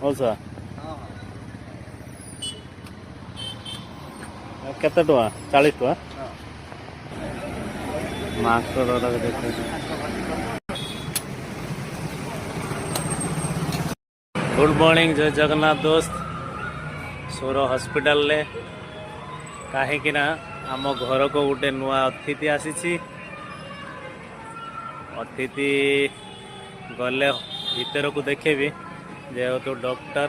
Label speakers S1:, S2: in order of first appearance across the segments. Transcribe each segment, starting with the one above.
S1: ओसा केते टका 40 टका मास्टर देखे गुड मॉर्निंग जय जगन्नाथ दोस्त सोर हॉस्पिटल ले कहीं ना आम घर को गोटे नुआ अतिथि आसी अतिथि गले भीतर को देखेबी जेहेतु डॉक्टर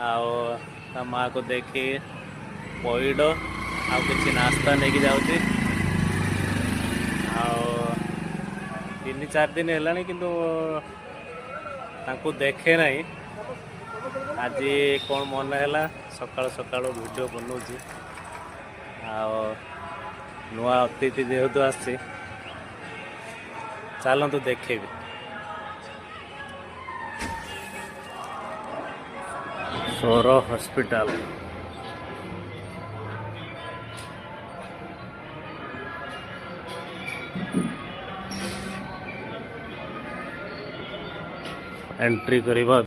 S1: आओ माँ को देखी पैड आ कि नास्ता नहीं जाऊँगी तीन चार दिन है किंतु तांको देखे नहीं आज कौन मन है सकाल सकाल वीडियो बनाऊँगी नुआ अतिथि जेहेतु आसी चलतु देखेबी सोर हॉस्पिटल एंट्री करवा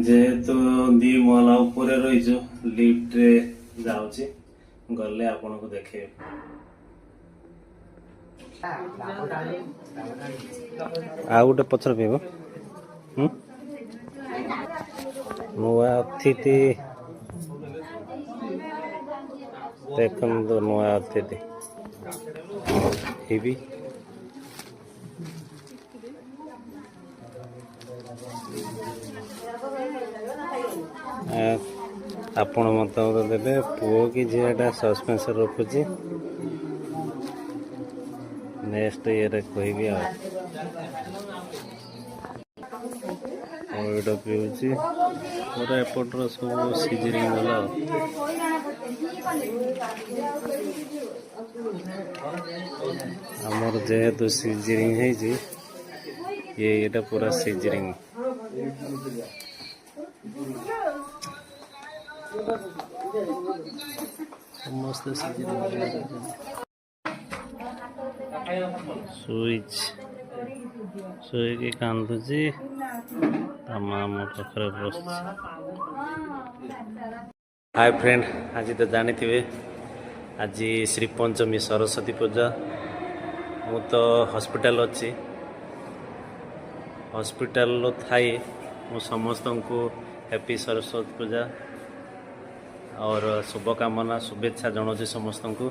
S1: जेहेतु दी महला ऊपर रही लिफ्ट रे जाऊँगी गले आपन को देखे आ गोटे पचर पीब नुआ अतिथि देख नुआ अतिथि भी आपण मतामत देवे पुओ कि झीटा सस्पेंस रखुची नेक्स्ट ये कहबी पीऊँगी पूरा एपटर सब सीजरिंग गला आमर जेहेतु सीजरिंग है ये पूरा सीजरिंग समस्त स्विच शोक कांदुची माँ मो पाखे बस। हाय फ्रेंड आज तो जानी थे आज श्री पंचमी सरस्वती पूजा मु तो हॉस्पिटल अच्छी हॉस्पिटल थाई मु समस्त को हैप्पी सरस्वती पूजा और शुभकामना शुभेच्छा जनाऊँ समस्त को।